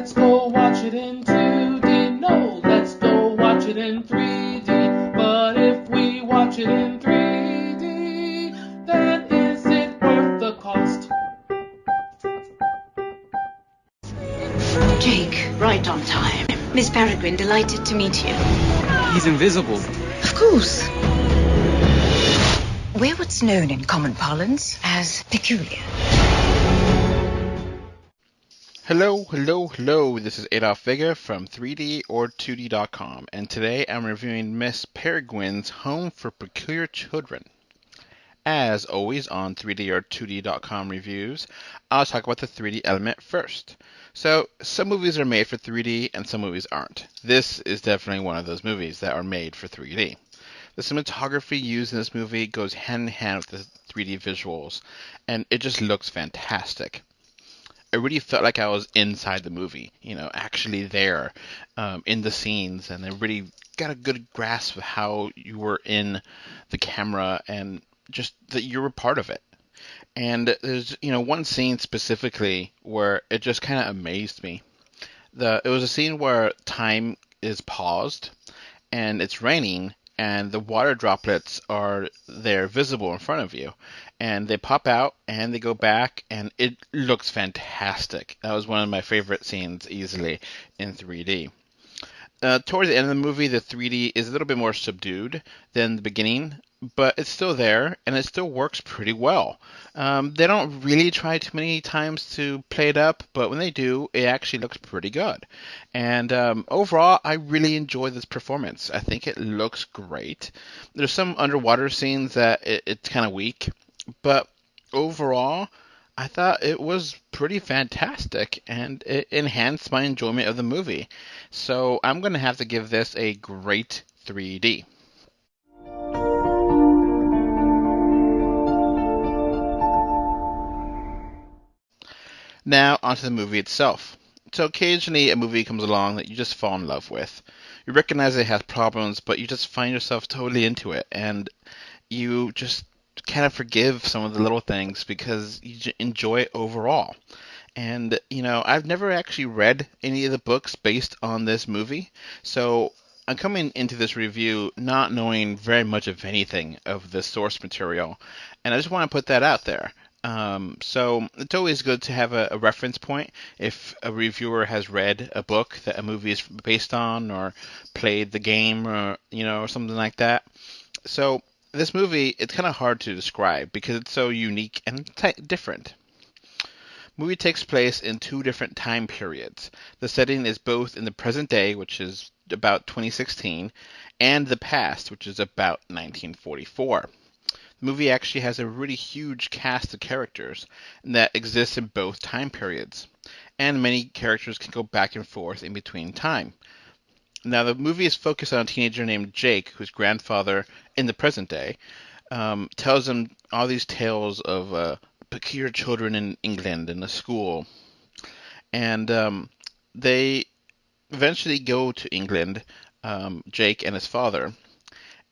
let's go watch it in 2D. No, let's go watch it in 3D. But if we watch it in 3D, then is it worth the cost? Jake, right on time. Miss Peregrine, delighted to meet you. He's invisible. Of course. We're what's known in common parlance as peculiar. Hello. This is Adolf Vega from 3D or 2D.com, and today I'm reviewing Miss Peregrine's Home for Peculiar Children. As always on 3D or 2D.com reviews, I'll talk about the 3D element first. So, some movies are made for 3D and some movies aren't. This is definitely one of those movies that are made for 3D. The cinematography used in this movie goes hand in hand with the 3D visuals, and it just looks fantastic. I really felt like I was inside the movie, actually there, in the scenes, and I really got a good grasp of how you were in the camera and just that you were part of it. And there's, one scene specifically where it just kind of amazed me. It was a scene where time is paused and it's raining and the water droplets are there visible in front of you. And they pop out and they go back and it looks fantastic. That was one of my favorite scenes easily in 3D. Towards the end of the movie, the 3D is a little bit more subdued than the beginning, but it's still there and it still works pretty well. They don't really try too many times to play it up, but when they do, it actually looks pretty good. And overall, I really enjoy this performance. I think it looks great. There's some underwater scenes that it's kind of weak, but overall, I thought it was pretty fantastic and it enhanced my enjoyment of the movie. So I'm going to have to give this a great 3D. Now onto the movie itself. So occasionally a movie comes along that you just fall in love with. You recognize it has problems, but you just find yourself totally into it and you just kind of forgive some of the little things because you enjoy it overall. And, I've never actually read any of the books based on this movie, so I'm coming into this review not knowing very much of anything of the source material, and I just want to put that out there. So it's always good to have a reference point if a reviewer has read a book that a movie is based on or played the game or something like that. So this movie, it's kind of hard to describe because it's so unique and different. The movie takes place in two different time periods. The setting is both in the present day, which is about 2016, and the past, which is about 1944. The movie actually has a really huge cast of characters that exists in both time periods, and many characters can go back and forth in between time. Now, the movie is focused on a teenager named Jake, whose grandfather, in the present day, tells him all these tales of peculiar children in England in a school. And they eventually go to England, Jake and his father,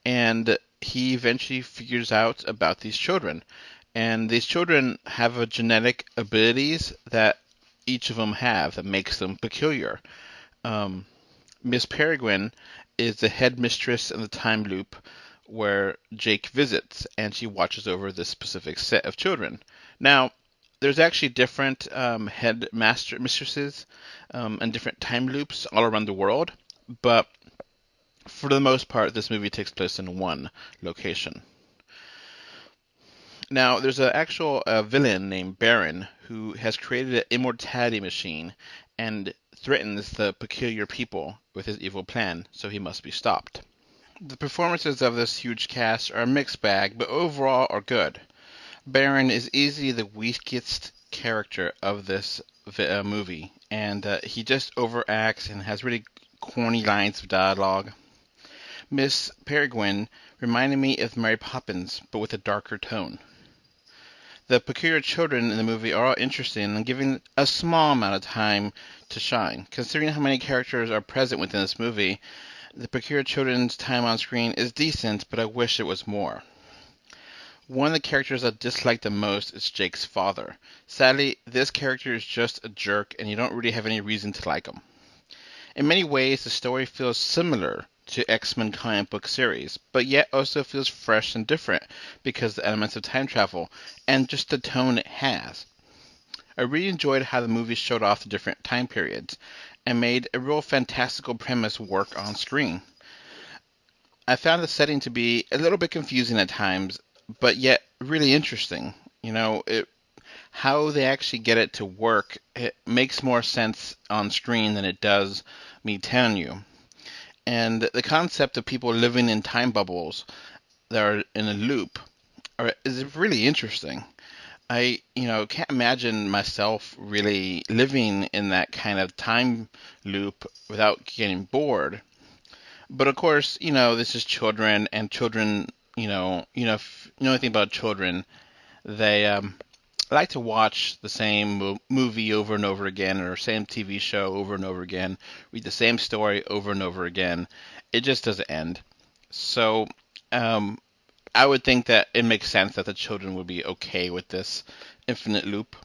and he eventually figures out about these children. And these children have a genetic abilities that each of them have that makes them peculiar. Miss Peregrine is the headmistress in the time loop where Jake visits, and she watches over this specific set of children. Now, there's actually different mistresses and different time loops all around the world, but for the most part, this movie takes place in one location. Now, there's an actual villain named Baron who has created an immortality machine and threatens the peculiar people with his evil plan, so he must be stopped. The performances of this huge cast are a mixed bag, but overall are good. Baron is easily the weakest character of this movie, and he just overacts and has really corny lines of dialogue. Miss Peregrine reminded me of Mary Poppins, but with a darker tone. The peculiar children in the movie are all interesting and given a small amount of time to shine. Considering how many characters are present within this movie, the peculiar children's time on screen is decent, but I wish it was more. One of the characters I dislike the most is Jake's father. Sadly, this character is just a jerk and you don't really have any reason to like him. In many ways, the story feels similar to X-Men comic book series, but yet also feels fresh and different because of the elements of time travel and just the tone it has. I really enjoyed how the movie showed off the different time periods and made a real fantastical premise work on screen. I found the setting to be a little bit confusing at times, but yet really interesting. How they actually get it to work, it makes more sense on screen than it does me telling you. And the concept of people living in time bubbles that are in a loop is really interesting. I can't imagine myself really living in that kind of time loop without getting bored. But of course, this is children, and children, if you know anything about children, they like to watch the same movie over and over again, or same TV show over and over again, read the same story over and over again. It just doesn't end. So, I would think that it makes sense that the children would be okay with this infinite loop.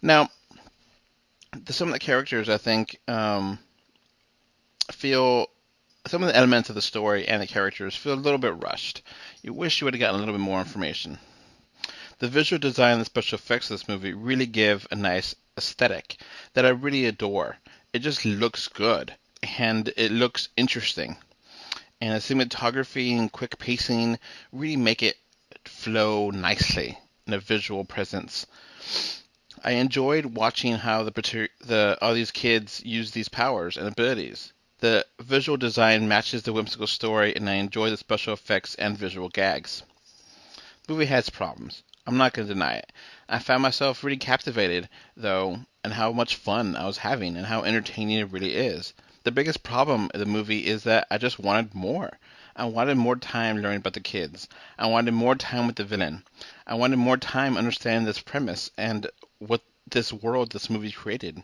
Now, some of the characters, I think, feel some of the elements of the story and the characters feel a little bit rushed. You wish you would have gotten a little bit more information. The visual design and the special effects of this movie really give a nice aesthetic that I really adore. It just looks good and it looks interesting. And the cinematography and quick pacing really make it flow nicely in a visual presence. I enjoyed watching how all these kids use these powers and abilities. The visual design matches the whimsical story, and I enjoy the special effects and visual gags. The movie has problems. I'm not going to deny it. I found myself really captivated, though, and how much fun I was having and how entertaining it really is. The biggest problem of the movie is that I just wanted more. I wanted more time learning about the kids. I wanted more time with the villain. I wanted more time understanding this premise and what this world this movie created.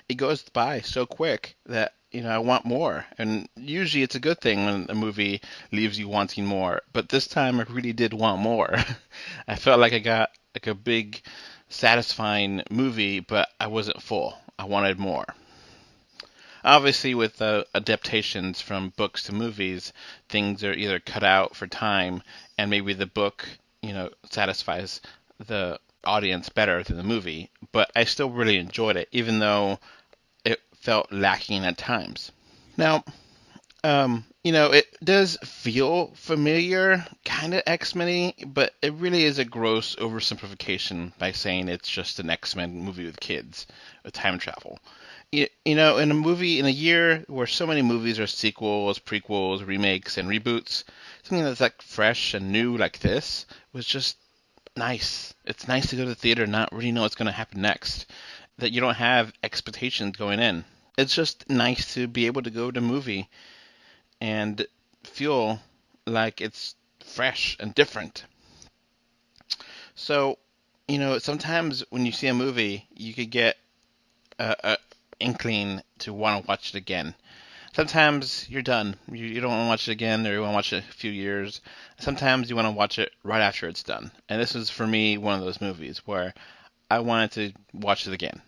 It goes by so quick that I want more. And usually it's a good thing when a movie leaves you wanting more. But this time I really did want more. I felt like I got like a big, satisfying movie, but I wasn't full. I wanted more. Obviously, with adaptations from books to movies, things are either cut out for time, and maybe the book, satisfies the audience better than the movie. But I still really enjoyed it, even though it felt lacking at times. Now, it does feel familiar, kind of X-Men-y, but it really is a gross oversimplification by saying it's just an X-Men movie with kids with time travel. In a year where so many movies are sequels, prequels, remakes, and reboots, something that's like fresh and new like this was just nice. It's nice to go to the theater and not really know what's going to happen next. That you don't have expectations going in. It's just nice to be able to go to a movie and feel like it's fresh and different. So, sometimes when you see a movie, you could get a inkling to want to watch it again. Sometimes you're done. You don't want to watch it again, or you want to watch it a few years. Sometimes you want to watch it right after it's done. And this is, for me, one of those movies where I wanted to watch it again.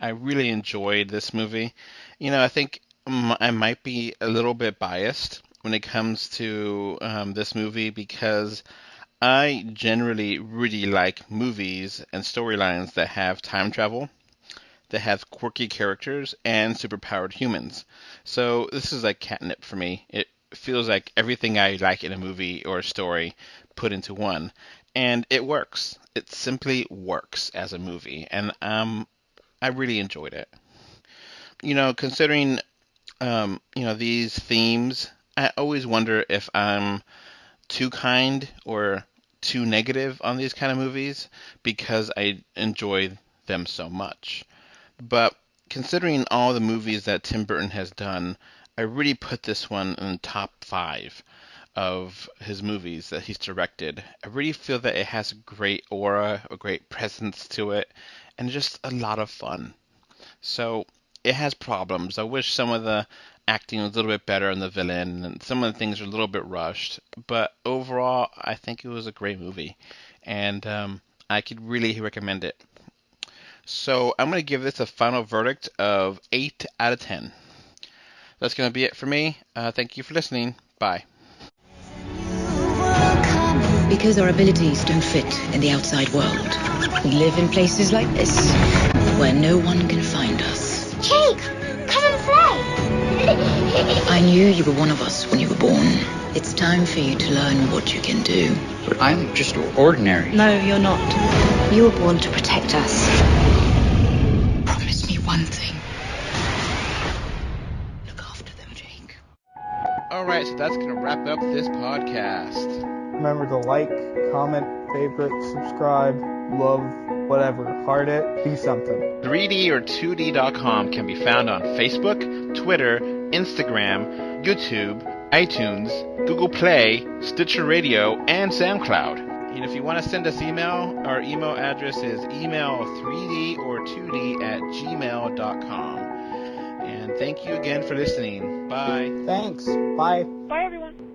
I really enjoyed this movie. I think I might be a little bit biased when it comes to this movie because I generally really like movies and storylines that have time travel, that have quirky characters, and superpowered humans. So this is like catnip for me. It feels like everything I like in a movie or a story put into one. And it works. It simply works as a movie. And I really enjoyed it. Considering these themes, I always wonder if I'm too kind or too negative on these kind of movies because I enjoy them so much. But considering all the movies that Tim Burton has done, I really put this one in the top 5 of his movies that he's directed. I really feel that it has a great aura, a great presence to it, and just a lot of fun. So it has problems. I wish some of the acting was a little bit better on the villain, and some of the things are a little bit rushed. But overall, I think it was a great movie, and I could really recommend it. So I'm going to give this a final verdict of 8 out of 10. That's going to be it for me. Thank you for listening. Bye. Because our abilities don't fit in the outside world, we live in places like this, where no one can find us. Jake, come and play! I knew you were one of us when you were born. It's time for you to learn what you can do. But I'm just ordinary. No, you're not. You were born to protect us. Promise me one thing. Look after them, Jake. Alright, so that's going to wrap up this podcast. Remember to like, comment, favorite, subscribe, love, whatever. Heart it, be something. 3D or 2D.com can be found on Facebook, Twitter, Instagram, YouTube, iTunes, Google Play, Stitcher Radio, and SoundCloud. And if you want to send us email, our email address is email3d or 2d at gmail.com. And thank you again for listening. Bye. Thanks. Bye. Bye, everyone.